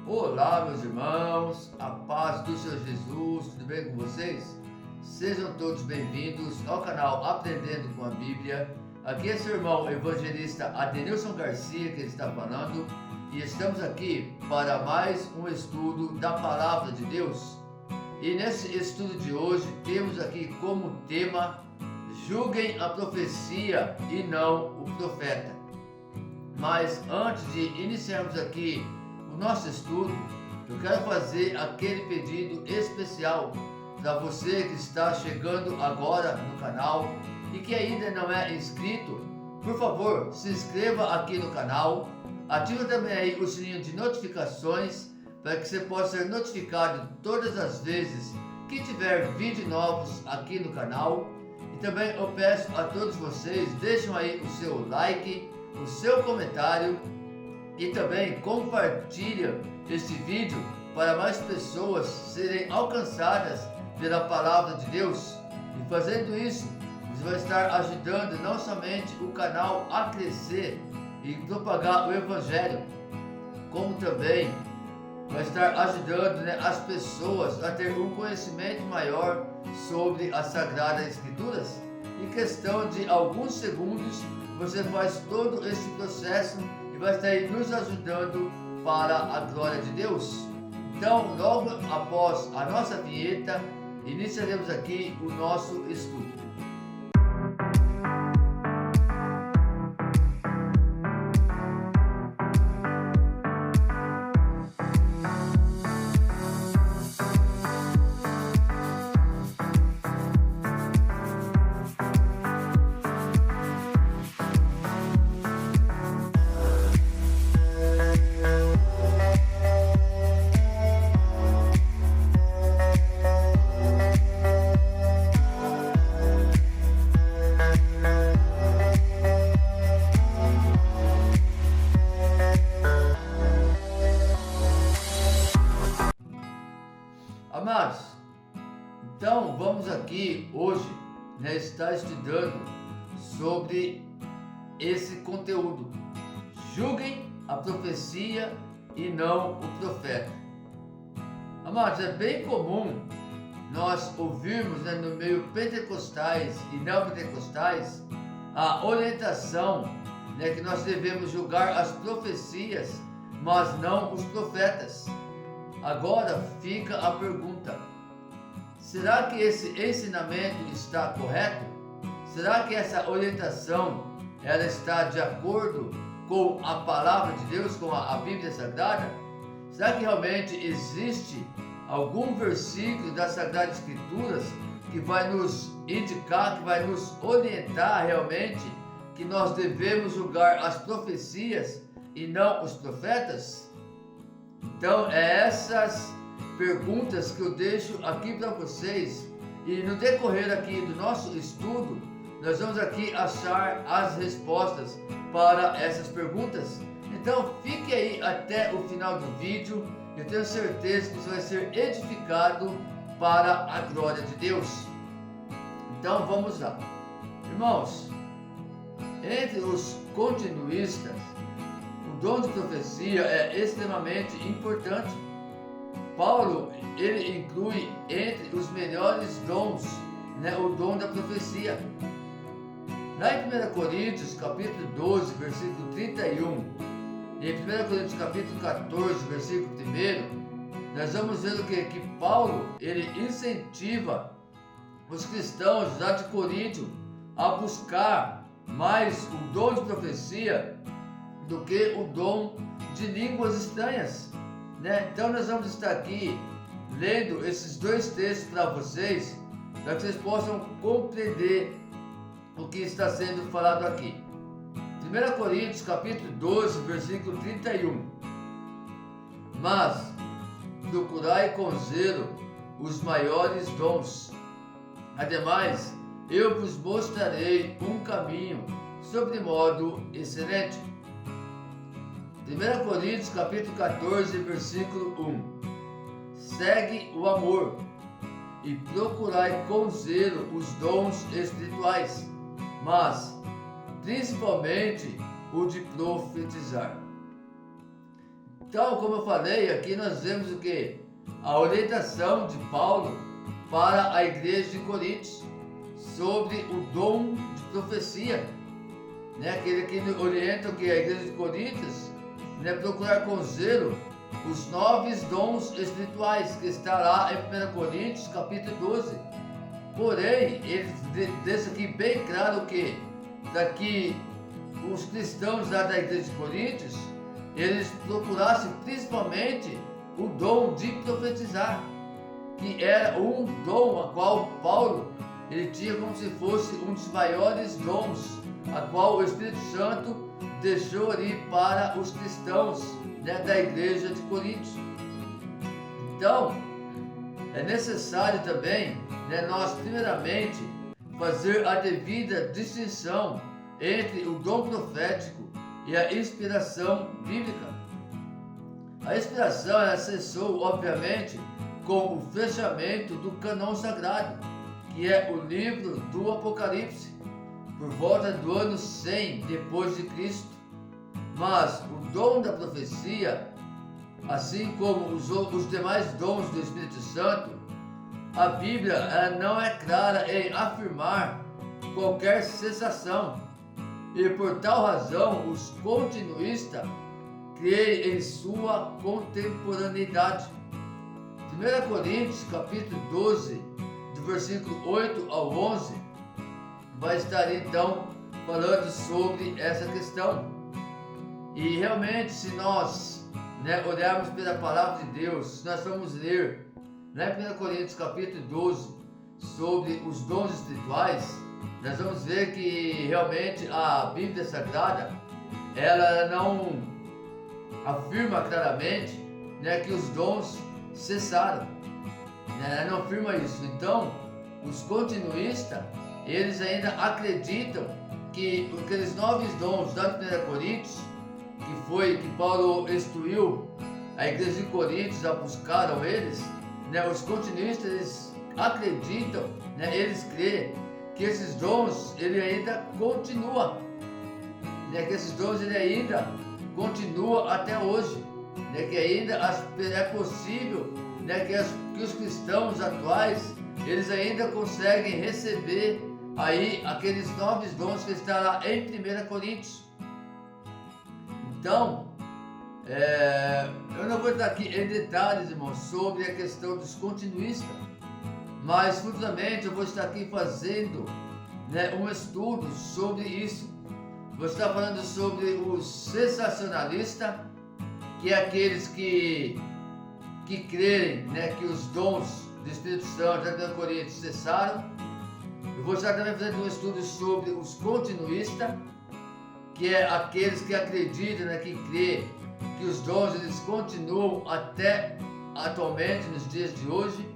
Olá, meus irmãos, a paz do Senhor Jesus, tudo bem com vocês? Sejam todos bem-vindos ao canal Aprendendo com a Bíblia. Aqui é seu irmão evangelista Adenilson Garcia que está falando e estamos aqui para mais um estudo da Palavra de Deus. E nesse estudo de hoje temos aqui como tema: julguem a profecia e não o profeta. Mas antes de iniciarmos aqui o nosso estudo, eu quero fazer aquele pedido especial para você que está chegando agora no canal e que ainda não é inscrito. Por favor, se inscreva aqui no canal, ative também aí o sininho de notificações para que você possa ser notificado todas as vezes que tiver vídeos novos aqui no canal. E também eu peço a todos vocês, deixem aí o seu like, o seu comentário e também compartilha este vídeo para mais pessoas serem alcançadas pela Palavra de Deus. E fazendo isso, você vai estar ajudando não somente o canal a crescer e propagar o Evangelho, como também vai estar ajudando as pessoas a ter um conhecimento maior sobre as Sagradas Escrituras. Em questão de alguns segundos, você faz todo esse processo e vai estar aí nos ajudando para a glória de Deus. Então, logo após a nossa vinheta, iniciaremos aqui o nosso estudo. Amados, então vamos aqui hoje estar estudando sobre esse conteúdo: julguem a profecia e não o profeta. Amados, é bem comum nós ouvirmos no meio pentecostais e neopentecostais a orientação que nós devemos julgar as profecias, mas não os profetas. Agora fica a pergunta: será que esse ensinamento está correto? Será que essa orientação ela está de acordo com a Palavra de Deus, com a Bíblia Sagrada? Será que realmente existe algum versículo das Sagradas Escrituras que vai nos indicar, que vai nos orientar realmente que nós devemos julgar as profecias e não os profetas? Então, essas perguntas que eu deixo aqui para vocês, e no decorrer aqui do nosso estudo, nós vamos aqui achar as respostas para essas perguntas. Então, fique aí até o final do vídeo, eu tenho certeza que você vai ser edificado para a glória de Deus. Então, vamos lá. Irmãos, entre os continuistas, o dom de profecia é extremamente importante. Paulo, ele inclui entre os melhores dons, o dom da profecia. Lá em 1 Coríntios, capítulo 12, versículo 31, e em 1 Coríntios, capítulo 14, versículo 1, nós vamos ver o que Paulo, ele incentiva os cristãos lá de Coríntio a buscar mais o dom de profecia do que o dom de línguas estranhas, Então nós vamos estar aqui lendo esses dois textos para vocês, para que vocês possam compreender o que está sendo falado aqui. 1 Coríntios capítulo 12, versículo 31. Mas procurai com zelo os maiores dons. Ademais, eu vos mostrarei um caminho sobre modo excelente. 1 Coríntios capítulo 14, versículo 1. Segue o amor e procurai com zelo os dons espirituais, mas principalmente o de profetizar. Então, como eu falei, aqui nós vemos o que? A orientação de Paulo para a igreja de Coríntios sobre o dom de profecia, né? Aquele que orienta o que a igreja de Coríntios, né? Procurar com zelo os novos dons espirituais, que está lá em 1 Coríntios capítulo 12. Porém, ele deixa aqui bem claro que daqui os cristãos lá da igreja de Coríntios, eles procurassem principalmente o dom de profetizar, que era um dom a qual Paulo ele tinha como se fosse um dos maiores dons, a qual o Espírito Santo deixou ali para os cristãos, né, da igreja de Coríntios. Então, é necessário também, né, nós primeiramente fazer a devida distinção entre o dom profético e a inspiração bíblica. A inspiração ela cessou, obviamente, com o fechamento do cânon sagrado, que é o livro do Apocalipse, por volta do ano 100 depois de Cristo. Mas o dom da profecia, assim como os demais dons do Espírito Santo, a Bíblia ela não é clara em afirmar qualquer cessação, e por tal razão os continuistas creem em sua contemporaneidade. 1 Coríntios capítulo 12, do versículo 8 ao 11, vai estar então falando sobre essa questão. E realmente, se nós, né, olharmos pela palavra de Deus, se nós formos ler, né, 1 Coríntios capítulo 12 sobre os dons espirituais, nós vamos ver que realmente a Bíblia Sagrada ela não afirma claramente, né, que os dons cessaram, né, ela não afirma isso. Então, os continuistas eles ainda acreditam que aqueles novos dons da 1 Coríntios, que foi que Paulo instruiu a igreja de Coríntios a buscaram eles, né, os continuistas eles acreditam, né, eles creem que esses dons ele ainda continua, né, que esses dons ele ainda continua até hoje, né, que ainda é possível, né, que os cristãos atuais eles ainda conseguem receber aí aqueles novos dons que está lá em 1 Coríntios. Então, eu não vou estar aqui em detalhes, irmãos, sobre a questão dos continuistas, mas futuramente eu vou estar aqui fazendo, né, um estudo sobre isso. Vou estar falando sobre os sensacionalistas, que é aqueles que creem, né, que os dons do Espírito Santo da Coríntios cessaram. Eu vou estar também fazendo um estudo sobre os continuistas, que é aqueles que acreditam, né, que creem que os dons eles continuam até atualmente, nos dias de hoje.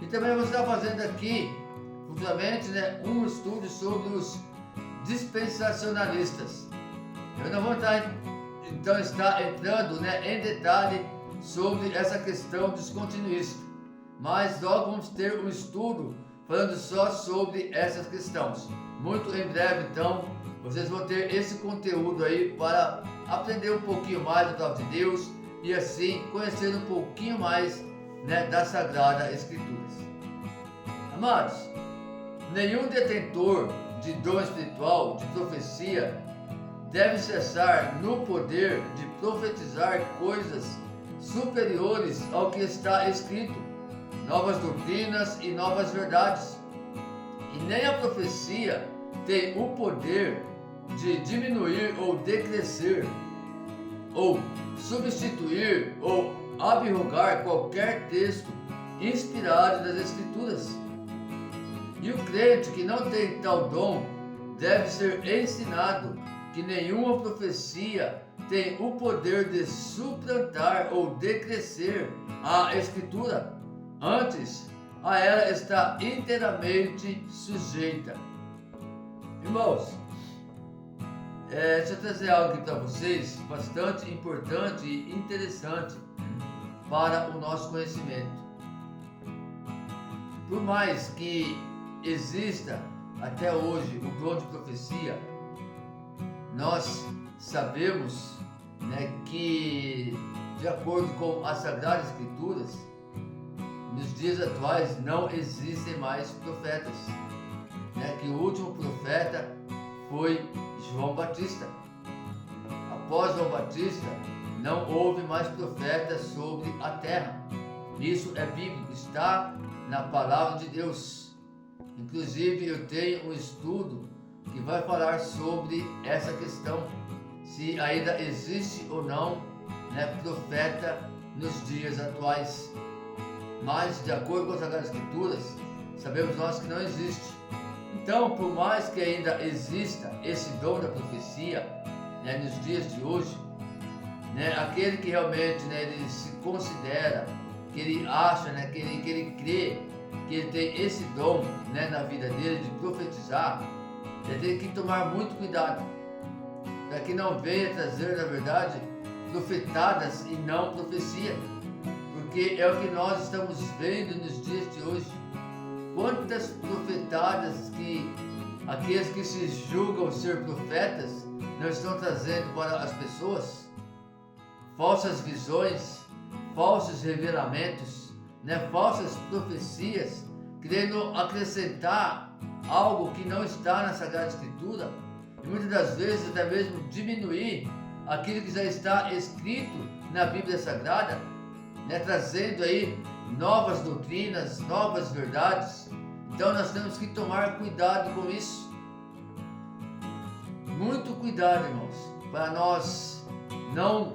E também vou estar fazendo aqui, futuramente, né, um estudo sobre os dispensacionalistas. Eu não vou estar entrando, né, em detalhe sobre essa questão dos continuistas, mas logo vamos ter um estudo falando só sobre essas questões. Muito em breve, então, vocês vão ter esse conteúdo aí para aprender um pouquinho mais da palavra de Deus e assim conhecer um pouquinho mais, né, da Sagrada Escrituras. Amados, nenhum detentor de dom espiritual, de profecia, deve cessar no poder de profetizar coisas superiores ao que está escrito, novas doutrinas e novas verdades. E nem a profecia tem o poder de diminuir ou decrescer, ou substituir ou abrogar qualquer texto inspirado das Escrituras. E o crente que não tem tal dom deve ser ensinado que nenhuma profecia tem o poder de suplantar ou decrescer a Escritura. Antes, a ela está inteiramente sujeita. Irmãos, deixa eu trazer algo aqui para vocês, bastante importante e interessante para o nosso conhecimento. Por mais que exista até hoje o dom de profecia, nós sabemos, né, que de acordo com as Sagradas Escrituras, nos dias atuais não existem mais profetas, né? Que o último profeta foi João Batista. Após João Batista, não houve mais profetas sobre a terra. Isso é bíblico, está na palavra de Deus. Inclusive, eu tenho um estudo que vai falar sobre essa questão, se ainda existe ou não, né, profeta nos dias atuais. Mas, de acordo com as Sagradas Escrituras, sabemos nós que não existe. Então, por mais que ainda exista esse dom da profecia, né, nos dias de hoje, né, aquele que realmente, né, ele se considera, que ele acha, né, que ele crê que ele tem esse dom, né, na vida dele de profetizar, ele tem que tomar muito cuidado para que não venha trazer, na verdade, profetadas e não profecia, porque é o que nós estamos vendo nos dias de hoje. Quantas profetadas que aqueles que se julgam ser profetas não estão trazendo para as pessoas? Falsas visões, falsos revelamentos, né? Falsas profecias, querendo acrescentar algo que não está na Sagrada Escritura, e muitas das vezes até mesmo diminuir aquilo que já está escrito na Bíblia Sagrada, né? Trazendo aí novas doutrinas, novas verdades. Então nós temos que tomar cuidado com isso. Muito cuidado, irmãos, para nós não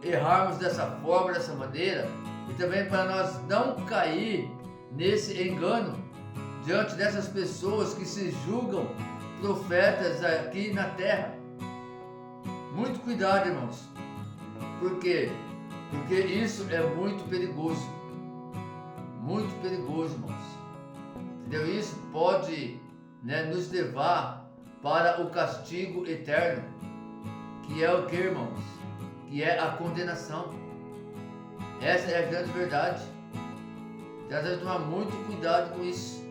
errarmos dessa forma, dessa maneira, e também para nós não cair nesse engano diante dessas pessoas que se julgam profetas aqui na terra. Muito cuidado, irmãos. Por quê? Porque isso é muito perigoso. Muito perigoso, irmãos. Entendeu? Isso pode, né, nos levar para o castigo eterno, que é o que, irmãos? Que é a condenação. Essa é a grande verdade. Então, nós temos que tomar muito cuidado com isso,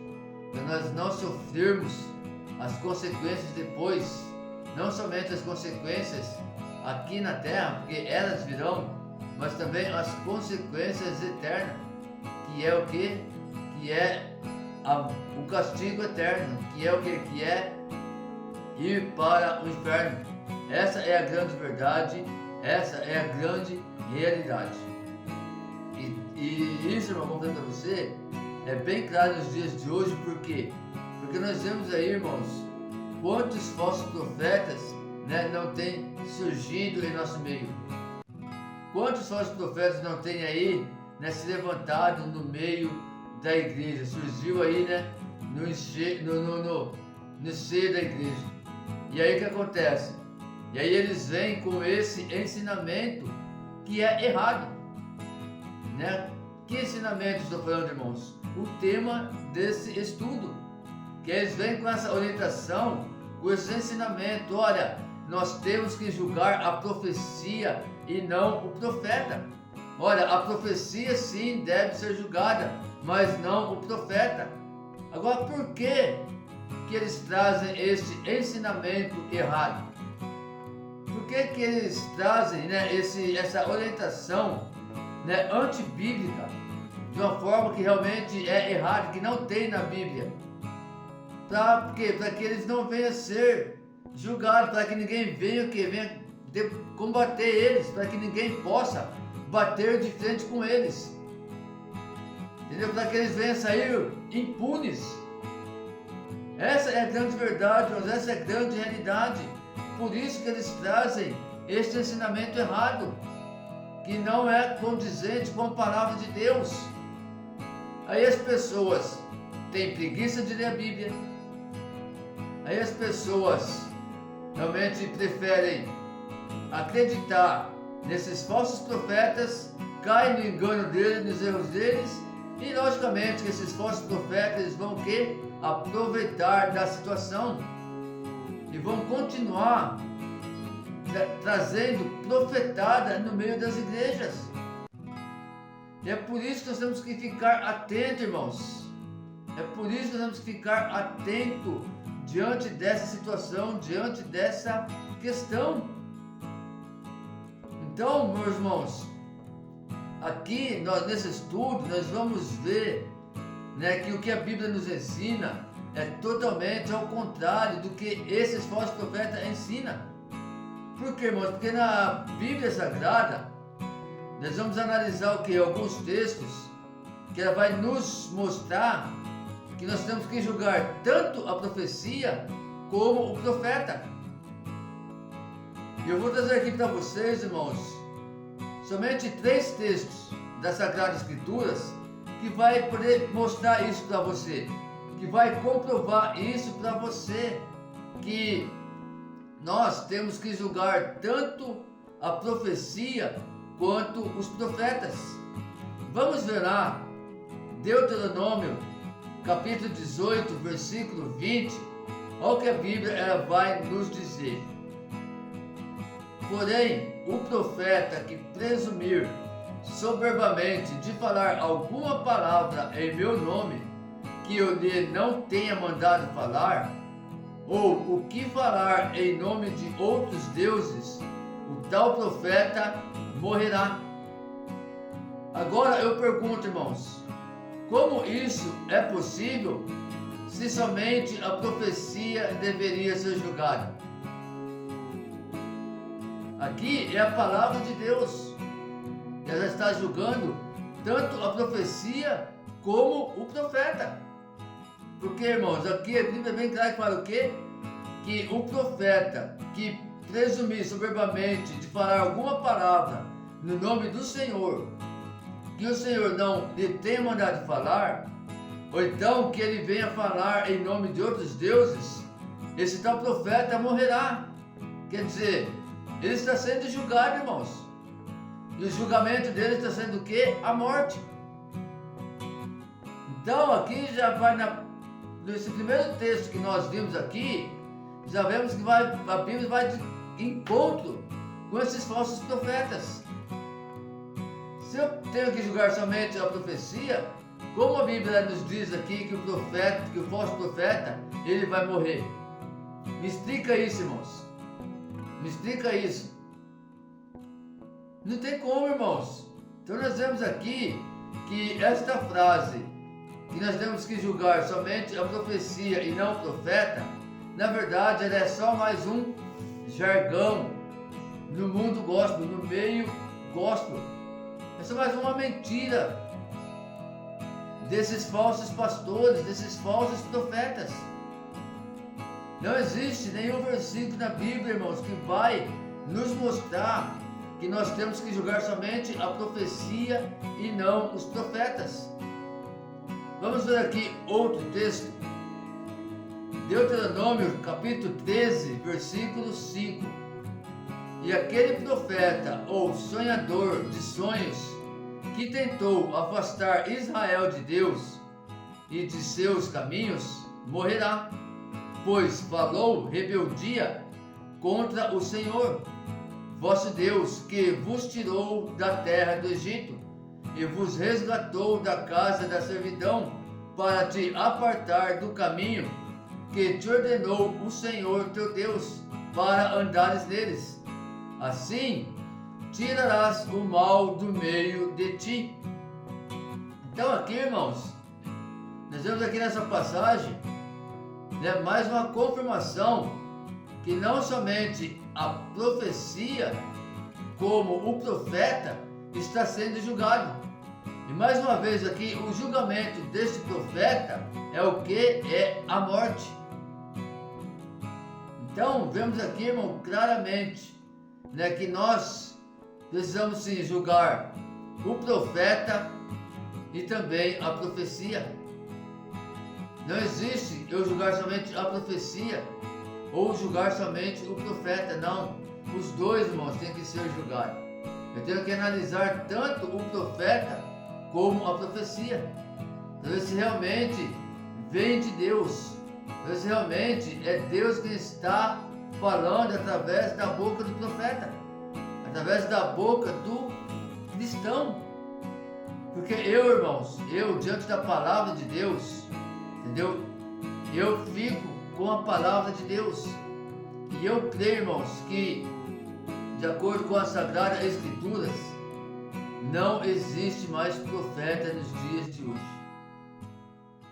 para nós não sofrermos as consequências depois, não somente as consequências aqui na terra, porque elas virão, mas também as consequências eternas, que é o que? Que é o castigo eterno, que é o que? Que é ir para o inferno. Essa é a grande verdade, essa é a grande realidade. E isso, irmão, como eu para você, é bem claro nos dias de hoje. Por quê? Porque nós vemos aí, irmãos, quantos falsos profetas, né, não têm surgido em nosso meio. Quantos falsos profetas não têm aí, né, se levantado no meio da igreja, surgiu aí, né, no seio da igreja. E aí o que acontece? E aí eles vêm com esse ensinamento que é errado, né? Que ensinamento estou falando, irmãos? O tema desse estudo, que eles vêm com essa orientação, com esse ensinamento. Olha, nós temos que julgar a profecia e não o profeta. Olha, a profecia sim deve ser julgada, mas não o profeta. Agora, por que eles trazem este ensinamento errado? Por que eles trazem, né, essa orientação, né, antibíblica, de uma forma que realmente é errada, que não tem na Bíblia? Para quê? Para que eles não venham a ser julgados, para que ninguém venha combater eles, para que ninguém possa bater de frente com eles. Entendeu? Para que eles venham sair impunes. Essa é a grande verdade, mas essa é a grande realidade. Por isso que eles trazem este ensinamento errado, que não é condizente com a palavra de Deus. Aí as pessoas têm preguiça de ler a Bíblia. Aí as pessoas realmente preferem acreditar nesses falsos profetas, caem no engano deles, nos erros deles, e logicamente que esses falsos profetas vão o quê? Aproveitar da situação e vão continuar trazendo profetada no meio das igrejas. E é por isso que nós temos que ficar atentos, irmãos. É por isso que nós temos que ficar atentos diante dessa situação, diante dessa questão. Então, meus irmãos, aqui nesse estudo nós vamos ver, né, que o que a Bíblia nos ensina é totalmente ao contrário do que esses falsos profetas ensinam. Por quê, irmãos? Porque na Bíblia Sagrada nós vamos analisar o que? Alguns textos que ela vai nos mostrar que nós temos que julgar tanto a profecia como o profeta. E eu vou trazer aqui para vocês, irmãos, somente 3 textos das Sagradas Escrituras que vai poder mostrar isso para você, que vai comprovar isso para você, que nós temos que julgar tanto a profecia quanto os profetas. Vamos ver lá, Deuteronômio, capítulo 18, versículo 20, olha o que a Bíblia ela vai nos dizer. Porém, o profeta que presumir soberbamente de falar alguma palavra em meu nome, que eu lhe não tenha mandado falar, ou o que falar em nome de outros deuses, o tal profeta morrerá. Agora eu pergunto, irmãos, como isso é possível se somente a profecia deveria ser julgada? Aqui é a palavra de Deus. Ela está julgando tanto a profecia como o profeta. Porque, irmãos, aqui a Bíblia é bem clara que fala o quê? Que o profeta que presumir soberbamente de falar alguma palavra no nome do Senhor, que o Senhor não lhe tenha mandado falar, ou então que ele venha falar em nome de outros deuses, esse tal profeta morrerá. Quer dizer, ele está sendo julgado, irmãos. E o julgamento dele está sendo o quê? A morte. Então aqui já vai nesse primeiro texto que nós vimos aqui, já vemos que a Bíblia vai de encontro com esses falsos profetas. Se eu tenho que julgar somente a profecia, como a Bíblia nos diz aqui que o falso profeta, ele vai morrer? Me explica isso, irmãos. Me explica isso. Não tem como, irmãos. Então nós vemos aqui que esta frase, que nós temos que julgar somente a profecia e não o profeta, na verdade ela é só mais um jargão no mundo gospel, no meio gospel. É só mais uma mentira desses falsos pastores, desses falsos profetas. Não existe nenhum versículo na Bíblia, irmãos, que vai nos mostrar que nós temos que julgar somente a profecia e não os profetas. Vamos ver aqui outro texto. Deuteronômio capítulo 13, versículo 5. E aquele profeta ou sonhador de sonhos que tentou afastar Israel de Deus e de seus caminhos, morrerá, pois falou rebeldia contra o Senhor, vosso Deus, que vos tirou da terra do Egito e vos resgatou da casa da servidão, para te apartar do caminho que te ordenou o Senhor teu Deus, para andares neles. Assim tirarás o mal do meio de ti. Então aqui, irmãos, nós vemos aqui nessa passagem, né, mais uma confirmação que não somente a profecia, como o profeta está sendo julgado. E mais uma vez aqui, o julgamento deste profeta é o que? É a morte. Então, vemos aqui, irmão, claramente, né, que nós precisamos sim julgar o profeta e também a profecia. Não existe eu julgar somente a profecia ou julgar somente o profeta, não. Os dois, irmãos, têm que ser julgados. Eu tenho que analisar tanto o profeta como a profecia, para ver se realmente vem de Deus, para ver se realmente é Deus que está falando através da boca do profeta, através da boca do cristão. Porque eu, irmãos, diante da palavra de Deus, entendeu? Eu fico com a palavra de Deus. E eu creio, irmãos, que de acordo com as Sagradas Escrituras, não existe mais profeta nos dias de hoje.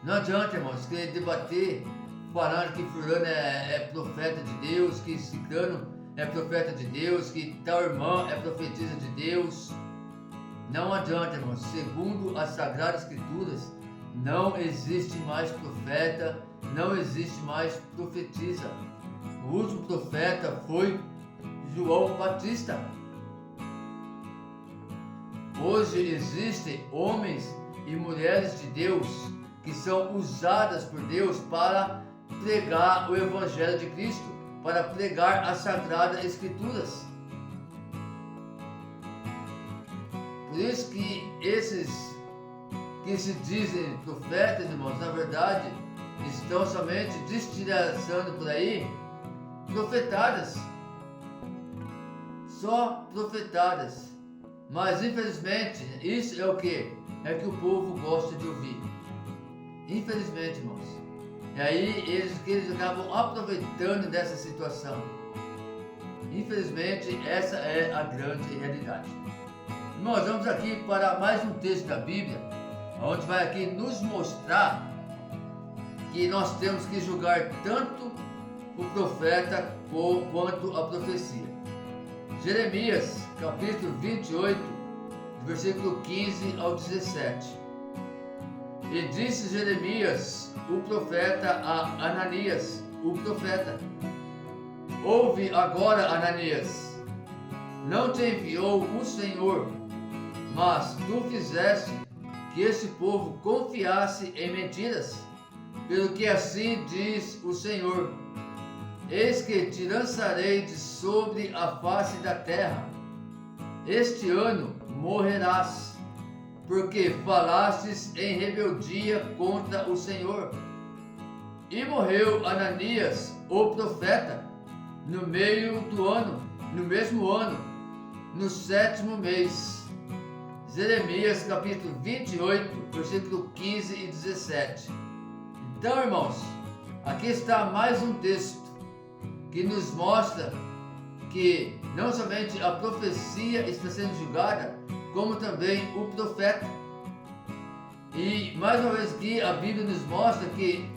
Não adianta, irmãos, querer debater falando que fulano é profeta de Deus, que ciclano é profeta de Deus, que tal irmã é profetisa de Deus. Não adianta, irmãos. Segundo as Sagradas Escrituras, não existe mais profeta, não existe mais profetisa. O último profeta foi João Batista. Hoje existem homens e mulheres de Deus que são usadas por Deus para pregar o Evangelho de Cristo, para pregar as Sagradas Escrituras. Por isso que esses que se dizem profetas, irmãos, na verdade, estão somente destilhaçando por aí profetadas. Só profetadas. Mas infelizmente, isso é o que? É que o povo gosta de ouvir. Infelizmente, irmãos. E aí eles acabam aproveitando dessa situação. Infelizmente, essa é a grande realidade. Irmãos, vamos aqui para mais um texto da Bíblia, onde vai aqui nos mostrar que nós temos que julgar tanto o profeta quanto a profecia. Jeremias, capítulo 28, versículo 15 ao 17. E disse Jeremias, o profeta, a Ananias, o profeta: ouve agora, Ananias, não te enviou o Senhor, mas tu fizeste que esse povo confiasse em mentiras, pelo que assim diz o Senhor: eis que te lançarei de sobre a face da terra, este ano morrerás, porque falastes em rebeldia contra o Senhor. E morreu Ananias, o profeta, no meio do ano, no mesmo ano, no 7º mês. Jeremias capítulo 28, versículo 15 e 17. Então, irmãos, aqui está mais um texto que nos mostra que não somente a profecia está sendo julgada, como também o profeta. E mais uma vez aqui a Bíblia nos mostra que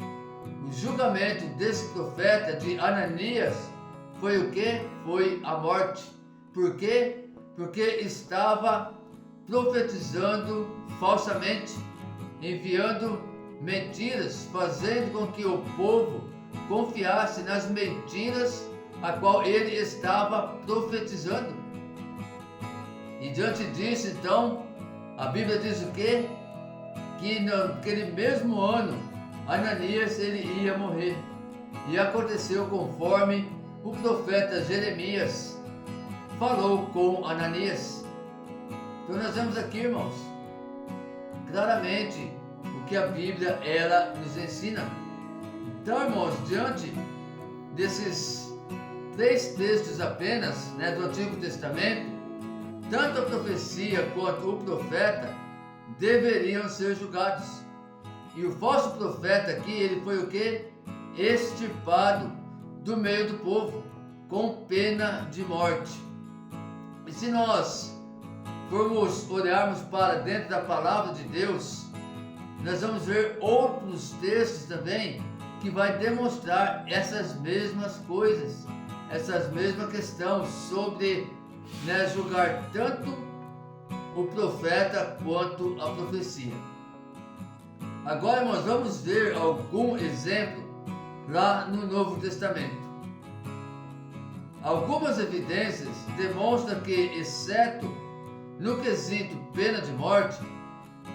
o julgamento desse profeta de Ananias foi o que? Foi a morte. Por quê? Porque estava profetizando falsamente, enviando mentiras, fazendo com que o povo confiasse nas mentiras a qual ele estava profetizando. E diante disso, então, a Bíblia diz o quê? Que naquele mesmo ano, Ananias ele ia morrer. E aconteceu conforme o profeta Jeremias falou com Ananias. Então nós vemos aqui, irmãos, claramente o que a Bíblia ela nos ensina. Então, irmãos, diante desses 3 textos apenas, do Antigo Testamento, tanto a profecia quanto o profeta deveriam ser julgados. E o falso profeta aqui, ele foi o quê? Extirpado do meio do povo, com pena de morte. E se nós formos olharmos para dentro da palavra de Deus, nós vamos ver outros textos também que vai demonstrar essas mesmas coisas, essas mesmas questões sobre julgar tanto o profeta quanto a profecia. Agora, irmãos, vamos ver algum exemplo lá no Novo Testamento. Algumas evidências demonstram que, exceto no quesito pena de morte,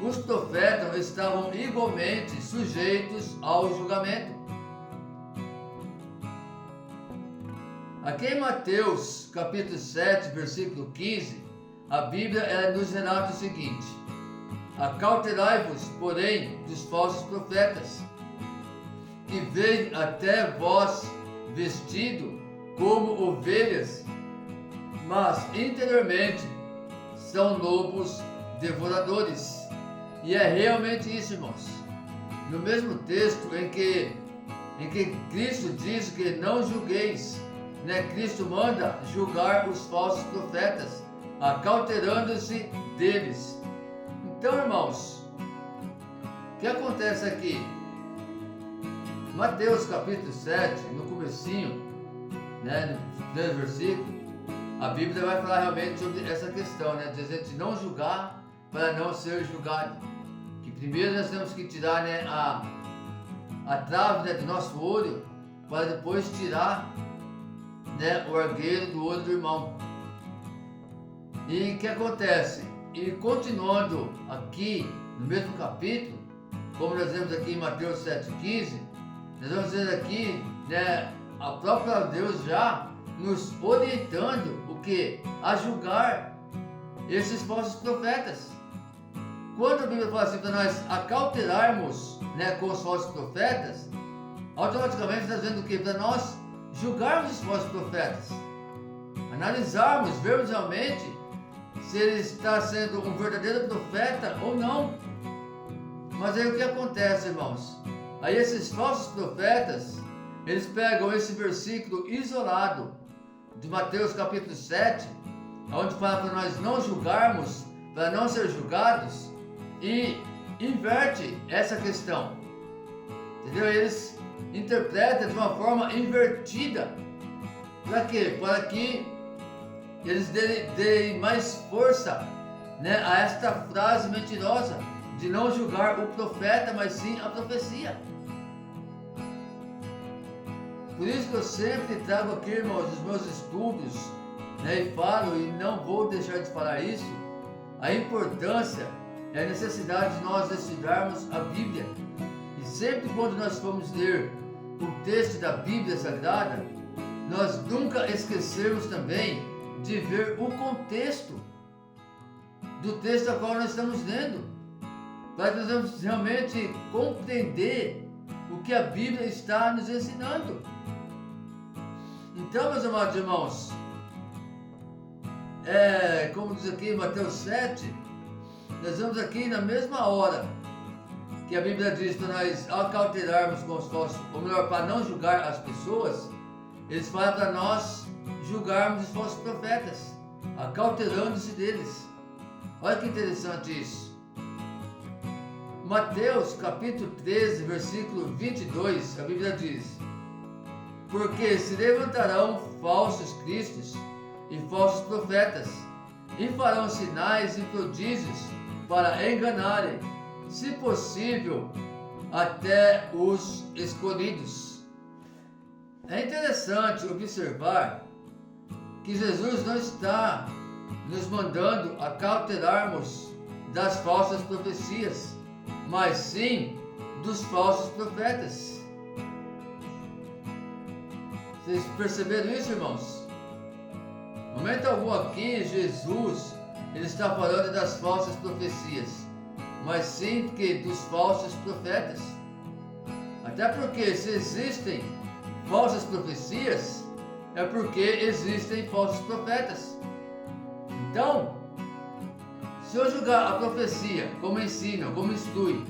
os profetas estavam igualmente sujeitos ao julgamento. Aqui em Mateus capítulo 7, versículo 15, a Bíblia ela nos relata o seguinte: acautelai-vos, porém, dos falsos profetas, que vêm até vós vestido como ovelhas, mas interiormente são lobos devoradores. E é realmente isso, irmãos. No mesmo texto em que Cristo diz que não julgueis, Cristo manda julgar os falsos profetas. acautelando-se deles. Então, irmãos, o que acontece aqui? Mateus capítulo 7, no comecinho, no primeiro versículo, a Bíblia vai falar realmente sobre essa questão, de a gente não julgar para não ser julgado. Que primeiro nós temos que tirar a trave do nosso olho, para depois tirar o argueiro do olho do irmão. E o que acontece? E continuando aqui no mesmo capítulo, como nós vemos aqui em Mateus 7,15, nós vamos ver aqui a própria Deus já nos orientando o que? A julgar esses falsos profetas. Quando a Bíblia fala assim para nós acautelarmos com os falsos profetas, automaticamente está dizendo o que? Para nós julgarmos os falsos profetas, analisarmos, vermos realmente se ele está sendo um verdadeiro profeta ou não. Mas aí o que acontece, irmãos? Aí esses falsos profetas, eles pegam esse versículo isolado de Mateus capítulo 7, onde fala para nós não julgarmos, para não ser julgados, e inverte essa questão. Entendeu? Eles interpretam de uma forma invertida. Para quê? Para que eles deem mais força a esta frase mentirosa de não julgar o profeta, mas sim a profecia. Por isso que eu sempre trago aqui, irmãos, os meus estudos, e falo, e não vou deixar de falar isso, a importância e a necessidade de nós estudarmos a Bíblia. E sempre quando nós formos ler o texto da Bíblia Sagrada, nós nunca esquecermos também de ver o contexto do texto a qual nós estamos lendo, para que nós vamos realmente compreender o que a Bíblia está nos ensinando. Então, meus amados irmãos, como diz aqui em Mateus 7, nós vamos aqui na mesma hora que a Bíblia diz para nós acautelarmos com os falsos, ou melhor, para não julgar as pessoas, eles falam para nós julgarmos os falsos profetas, acautelando-se deles. Olha que interessante isso. Mateus capítulo 13, versículo 22, a Bíblia diz: porque se levantarão falsos cristos e falsos profetas, e farão sinais e prodígios para enganarem, se possível, até os escolhidos. É interessante observar que Jesus não está nos mandando acautelarmos das falsas profecias, mas sim dos falsos profetas. Vocês perceberam isso, irmãos? No momento algum aqui, Jesus ele está falando das falsas profecias, mas sim que dos falsos profetas. Até porque se existem falsas profecias, é porque existem falsos profetas. Então, se eu julgar a profecia como ensino, como instrui,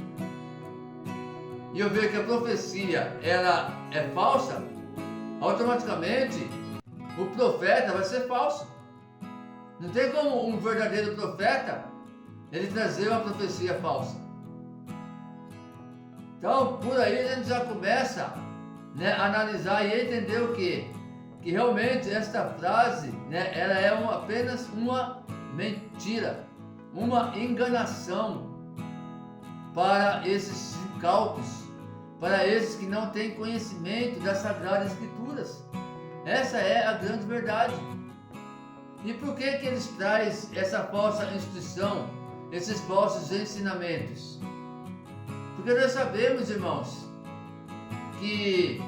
e eu ver que a profecia ela é falsa, automaticamente o profeta vai ser falso. Não tem como um verdadeiro profeta ele trazer uma profecia falsa. Então, por aí a gente já começa a analisar e entender o quê? Que realmente esta frase ela é apenas uma mentira, uma enganação para esses incautos, para esses que não têm conhecimento das Sagradas Escrituras. Essa é a grande verdade. E por que eles trazem essa falsa instrução, esses falsos ensinamentos? Porque nós sabemos, irmãos, que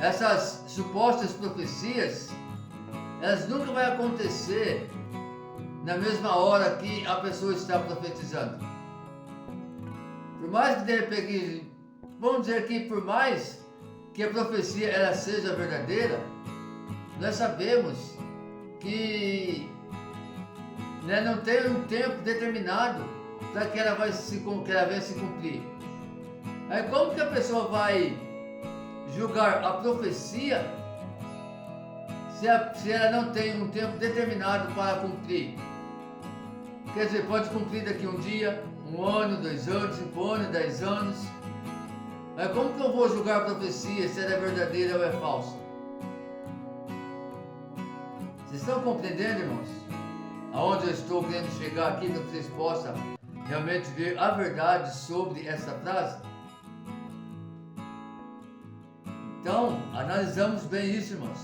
essas supostas profecias, elas nunca vão acontecer na mesma hora que a pessoa está profetizando. Por mais que de repente, vamos dizer que por mais que a profecia ela seja verdadeira, nós sabemos que não tem um tempo determinado para que ela venha se cumprir. Aí como que a pessoa vai julgar a profecia se ela não tem um tempo determinado para cumprir. Quer dizer, pode cumprir daqui um dia, 1 ano, 2 anos, 5 anos, 10 anos. Mas como que eu vou julgar a profecia se ela é verdadeira ou é falsa? Vocês estão compreendendo, irmãos? Aonde eu estou querendo chegar aqui para que vocês possam realmente ver a verdade sobre essa frase? Então, analisamos bem isso, irmãos,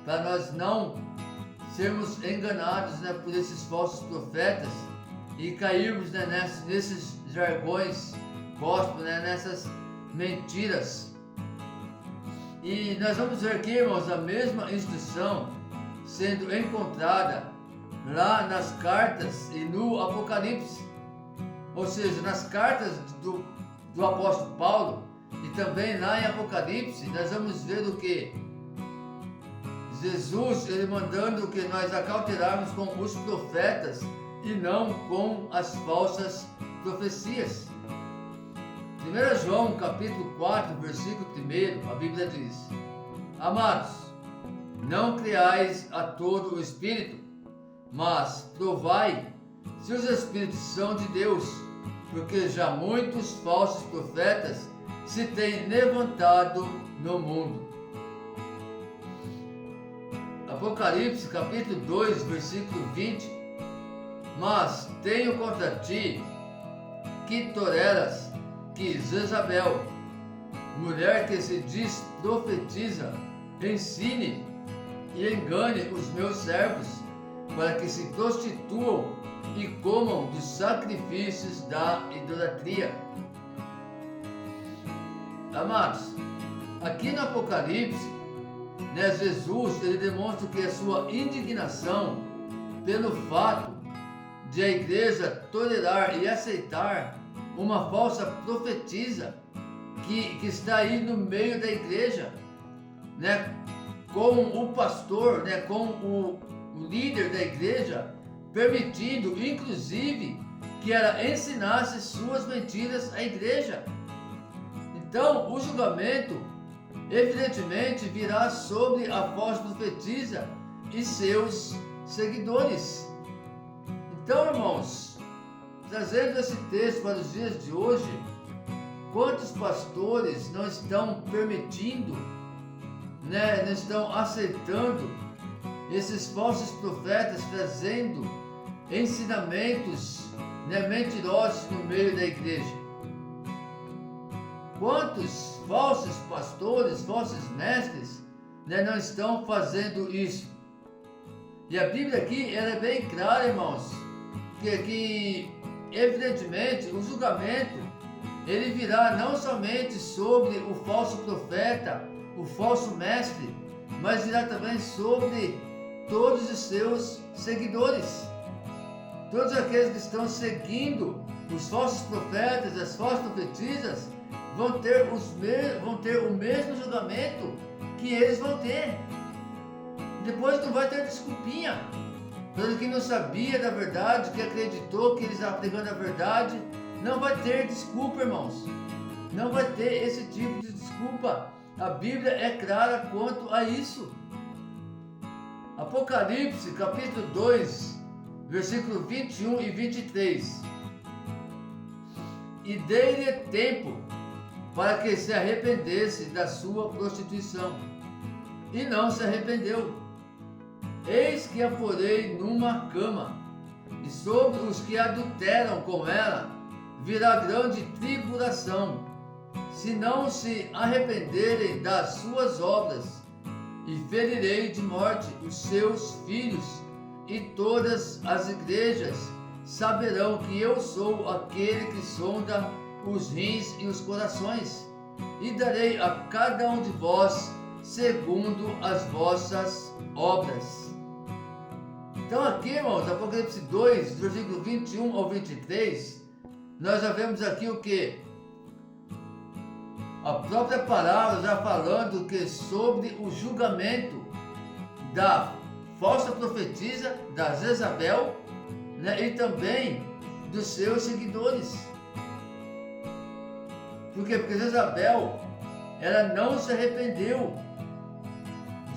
para nós não sermos enganados, né, por esses falsos profetas e cairmos, né, nesses jargões gospel, né, nessas mentiras. E nós vamos ver aqui, irmãos, a mesma instrução sendo encontrada lá nas cartas e no Apocalipse, ou seja, nas cartas do apóstolo Paulo e também lá em Apocalipse. Nós vamos ver o que Jesus, ele mandando que nós acautelarmos com os profetas e não com as falsas profecias. 1 João capítulo 4, versículo 1, a Bíblia diz: Amados, não creais a todo o Espírito, mas provai se os Espíritos são de Deus, porque já muitos falsos profetas se têm levantado no mundo. Apocalipse capítulo 2, versículo 20: Mas tenho contra ti que toleras que Jezabel, mulher que se diz profetiza, ensine e engane os meus servos, para que se prostituam e comam dos sacrifícios da idolatria. Amados, aqui no Apocalipse, né, Jesus, ele demonstra que a sua indignação pelo fato de a igreja tolerar e aceitar uma falsa profetisa que está aí no meio da igreja, né, com o pastor, né, com o líder da igreja, permitindo inclusive que ela ensinasse suas mentiras à igreja. Então o julgamento evidentemente virá sobre a falsa profetisa e seus seguidores. Então, irmãos, trazendo esse texto para os dias de hoje, quantos pastores não estão permitindo, né, não estão aceitando esses falsos profetas trazendo ensinamentos, né, mentirosos no meio da igreja? Quantos falsos pastores, falsos mestres, né, não estão fazendo isso? E a Bíblia aqui, ela é bem clara, irmãos, que evidentemente o julgamento ele virá não somente sobre o falso profeta, o falso mestre, mas virá também sobre todos os seus seguidores. Todos aqueles que estão seguindo os falsos profetas, as falsas profetisas, vão ter o mesmo julgamento que eles vão ter. Depois não vai ter desculpinha. Todo quem não sabia da verdade, que acreditou que eles estavam pregando a verdade, não vai ter desculpa, irmãos. Não vai ter esse tipo de desculpa. A Bíblia é clara quanto a isso. Apocalipse capítulo 2, versículo 21 e 23. E dei-lhe tempo para que se arrependesse da sua prostituição, e não se arrependeu. Eis que a porei numa cama, e sobre os que adulteram com ela virá grande tribulação, se não se arrependerem das suas obras, e ferirei de morte os seus filhos, e todas as igrejas saberão que eu sou aquele que sonda os rins e os corações, e darei a cada um de vós segundo as vossas obras. Então aqui, irmãos, Apocalipse 2, versículo 21 ao 23, nós já vemos aqui o que? A própria palavra já falando que sobre o julgamento da falsa profetisa, da Jezabel, né, e também dos seus seguidores. Por quê? Porque Jezabel, ela não se arrependeu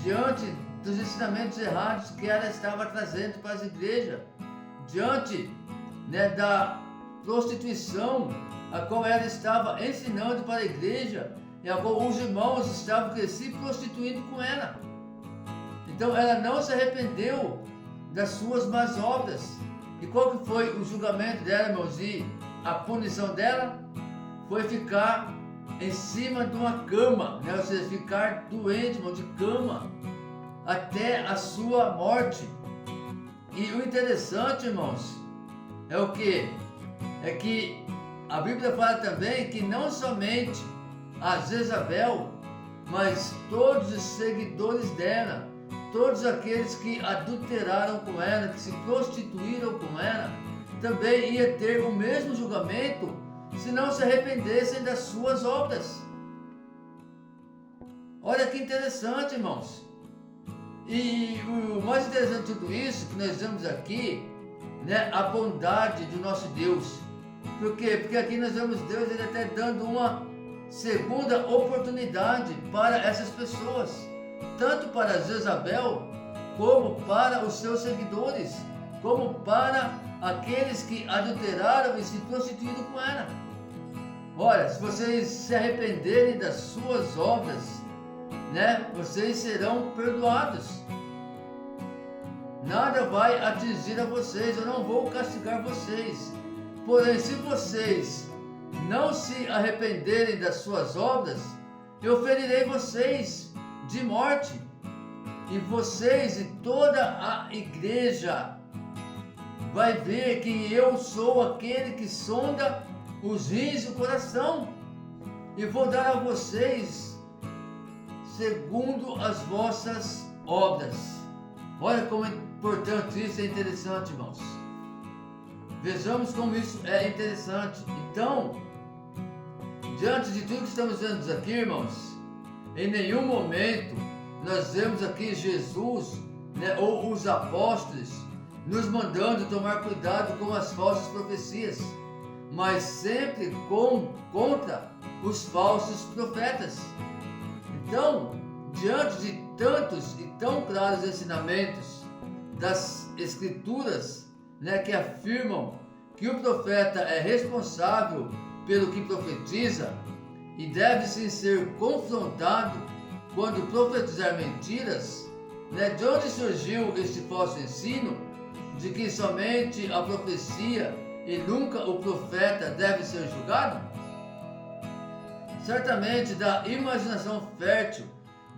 diante dos ensinamentos errados que ela estava trazendo para as igrejas, diante, né, da prostituição a qual ela estava ensinando para a igreja e a qual os irmãos estavam se prostituindo com ela. Então ela não se arrependeu das suas más obras. E qual que foi o julgamento dela, irmãos? E a punição dela foi ficar em cima de uma cama, né? Ou seja, ficar doente, irmão, de cama, até a sua morte. E o interessante, irmãos, é o que? É que a Bíblia fala também que não somente a Jezabel, mas todos os seguidores dela, todos aqueles que adulteraram com ela, que se prostituíram com ela, também ia ter o mesmo julgamento se não se arrependessem das suas obras. Olha que interessante, irmãos. E o mais interessante de tudo isso, que nós vemos aqui, né, a bondade do nosso Deus. Por quê? Porque aqui nós vemos Deus, ele até dando uma segunda oportunidade para essas pessoas, tanto para Jezabel, como para os seus seguidores, como para aqueles que adulteraram e se prostituíram com ela. Olha, se vocês se arrependerem das suas obras, né, vocês serão perdoados. Nada vai atingir a vocês, eu não vou castigar vocês. Porém, se vocês não se arrependerem das suas obras, eu ferirei vocês de morte, e vocês e toda a igreja vai ver que eu sou aquele que sonda os rins e o coração, e vou dar a vocês segundo as vossas obras. Olha como é importante isso, é interessante, irmãos. Vejamos como isso é interessante. Então, diante de tudo que estamos vendo aqui, irmãos, em nenhum momento nós vemos aqui Jesus, né, ou os apóstolos nos mandando tomar cuidado com as falsas profecias, mas sempre contra os falsos profetas. Então, diante de tantos e tão claros ensinamentos das Escrituras, né, que afirmam que o profeta é responsável pelo que profetiza e deve sim ser confrontado quando profetizar mentiras, né, de onde surgiu este falso ensino de que somente a profecia e nunca o profeta deve ser julgado? Certamente da imaginação fértil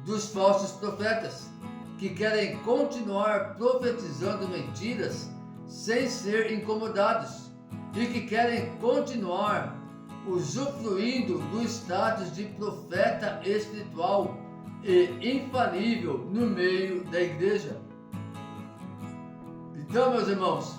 dos falsos profetas, que querem continuar profetizando mentiras sem ser incomodados, e que querem continuar usufruindo do status de profeta espiritual e infalível no meio da igreja. Então, meus irmãos,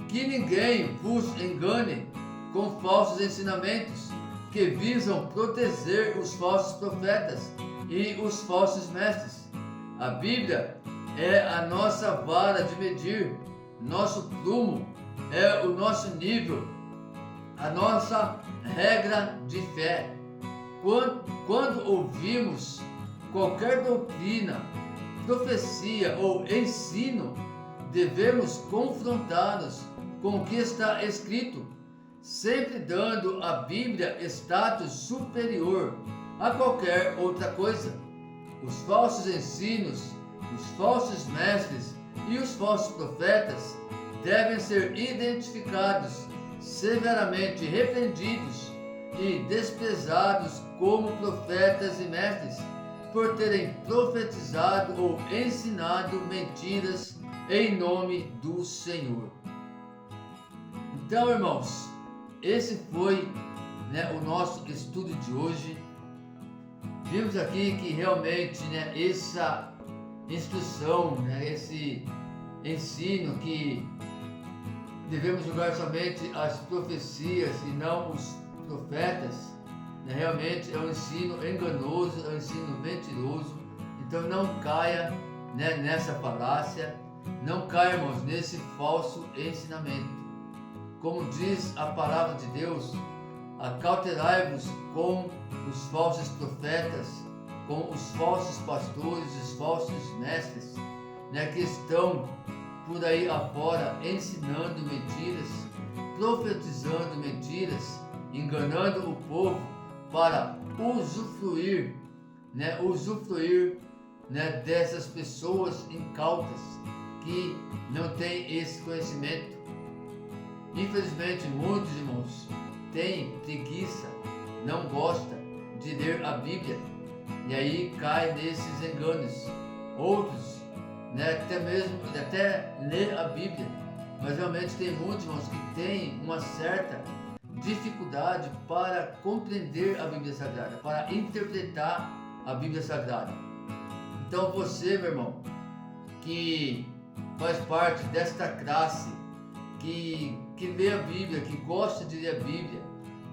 que ninguém vos engane com falsos ensinamentos que visam proteger os falsos profetas e os falsos mestres. A Bíblia é a nossa vara de medir, nosso prumo é o nosso nível, a nossa regra de fé. Quando ouvimos qualquer doutrina, profecia ou ensino, devemos confrontá-los com o que está escrito, sempre dando à Bíblia status superior a qualquer outra coisa. Os falsos ensinos, os falsos mestres e os falsos profetas devem ser identificados, severamente repreendidos e desprezados como profetas e mestres, por terem profetizado ou ensinado mentiras em nome do Senhor. Então, irmãos, esse foi, né, o nosso estudo de hoje. Vimos aqui que realmente, né, essa instrução, né, esse ensino que devemos julgar somente as profecias e não os profetas, né, realmente é um ensino enganoso, é um ensino mentiroso. Então não caia, né, nessa falácia, não caia, irmãos, nesse falso ensinamento. Como diz a palavra de Deus, acautelai-vos com os falsos profetas com os falsos pastores, os falsos mestres, né, que estão por aí afora ensinando mentiras, profetizando mentiras, enganando o povo para usufruir, dessas pessoas incautas que não têm esse conhecimento. Infelizmente, muitos irmãos têm preguiça, não gostam de ler a Bíblia e aí cai nesses enganos. Outros, até ler a Bíblia, mas realmente tem muitos irmãos que têm uma certa dificuldade para compreender a Bíblia Sagrada, para interpretar a Bíblia Sagrada. Então você, meu irmão, que faz parte desta classe, que lê a Bíblia, que gosta de ler a Bíblia,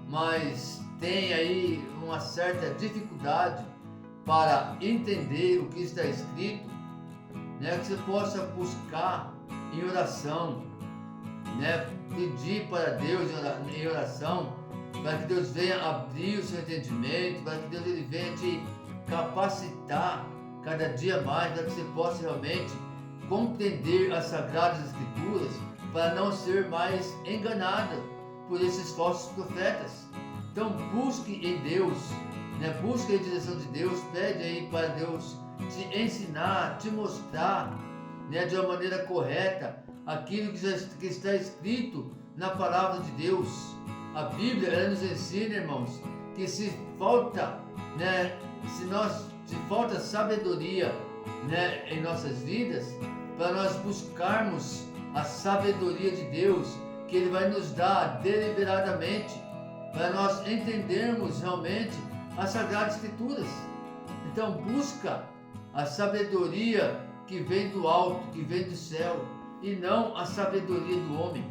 mas tem aí uma certa dificuldade para entender o que está escrito, que você possa buscar em oração, pedir para Deus em oração, para que Deus venha abrir o seu entendimento, para que Deus ele venha te capacitar cada dia mais, para que você possa realmente compreender as Sagradas Escrituras, para não ser mais enganada por esses falsos profetas. Então busque em Deus, busque a direção de Deus, pede aí para Deus te ensinar, te mostrar, de uma maneira correta aquilo que está escrito na palavra de Deus. A Bíblia ela nos ensina, irmãos, que se falta sabedoria, em nossas vidas, para nós buscarmos a sabedoria de Deus, que Ele vai nos dar deliberadamente, para nós entendermos realmente as Sagradas Escrituras. Então busca a sabedoria que vem do alto, que vem do céu, e não a sabedoria do homem,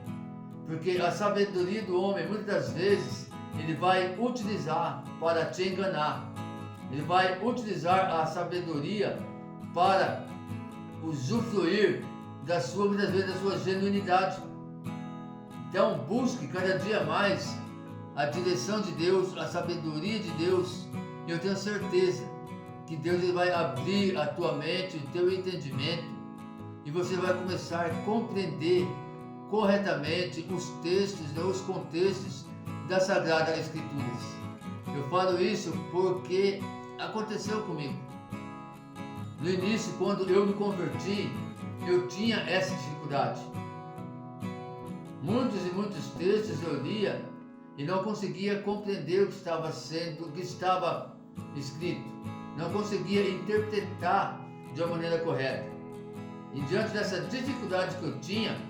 porque a sabedoria do homem, muitas das vezes, ele vai utilizar para te enganar, ele vai utilizar a sabedoria para usufruir muitas vezes, da sua genuinidade. Então busque cada dia mais a direção de Deus, a sabedoria de Deus, e eu tenho certeza que Deus ele vai abrir a tua mente, o teu entendimento, e você vai começar a compreender corretamente os textos, os contextos das Sagradas Escrituras. Eu falo isso porque aconteceu comigo. No início, quando eu me converti, eu tinha essa dificuldade. Muitos e muitos textos eu lia e não conseguia compreender o que estava escrito. Não conseguia interpretar de uma maneira correta. E diante dessa dificuldade que eu tinha,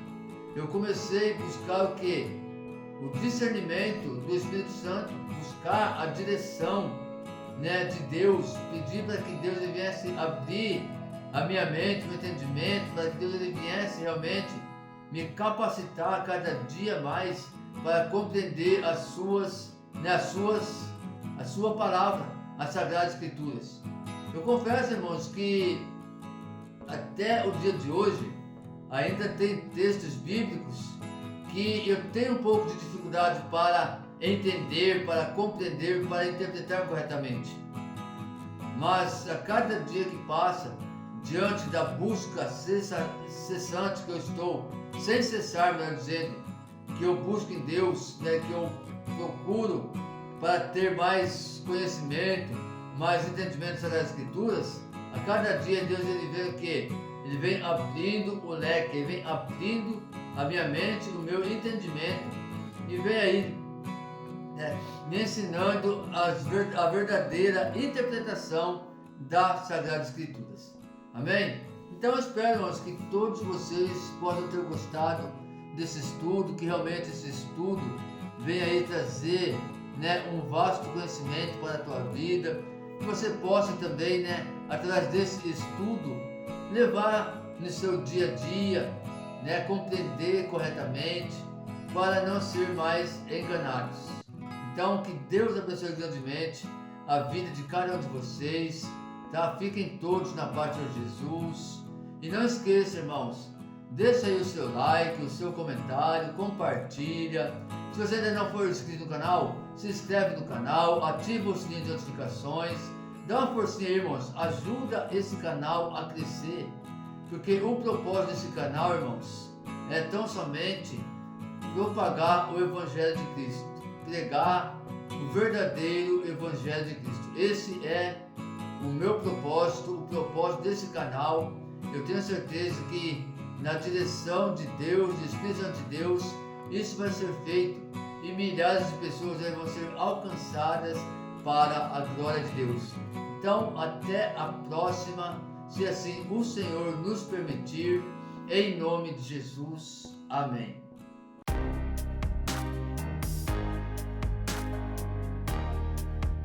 eu comecei a buscar o quê? O discernimento do Espírito Santo, buscar a direção, de Deus, pedir para que Deus viesse abrir a minha mente, o meu entendimento, para que Deus viesse realmente me capacitar cada dia mais para compreender a sua palavra, as Sagradas Escrituras. Eu confesso, irmãos, que até o dia de hoje ainda tem textos bíblicos que eu tenho um pouco de dificuldade para entender, para compreender, para interpretar corretamente. Mas a cada dia que passa, diante da busca cessante que eu estou, sem cessar, melhor dizendo, que eu busco em Deus, que eu procuro para ter mais conhecimento, mais entendimento das Escrituras, a cada dia Deus ele vê o quê? Ele vem abrindo o leque, ele vem abrindo a minha mente, o meu entendimento, e vem aí me ensinando a verdadeira interpretação das Sagradas Escrituras. Amém? Então eu espero, irmãos, que todos vocês possam ter gostado desse estudo, que realmente esse estudo venha aí trazer um vasto conhecimento para a tua vida, que você possa também, através desse estudo, levar no seu dia a dia, compreender corretamente, para não ser mais enganados. Então, que Deus abençoe grandemente a vida de cada um de vocês, tá? Fiquem todos na paz de Jesus. E não esqueça, irmãos, deixa aí o seu like, o seu comentário, compartilha. Se você ainda não for inscrito no canal, se inscreve no canal, ativa o sininho de notificações, Dá uma forcinha aí, irmãos. Ajuda esse canal a crescer. Porque o propósito desse canal, irmãos, é tão somente propagar o Evangelho de Cristo. Pregar o verdadeiro Evangelho de Cristo. Esse é o meu propósito, o propósito desse canal. Eu tenho certeza que na direção de Deus, do Espírito Santo de Deus, isso vai ser feito e milhares de pessoas vão ser alcançadas para a glória de Deus. Então, até a próxima, se assim o Senhor nos permitir, em nome de Jesus. Amém.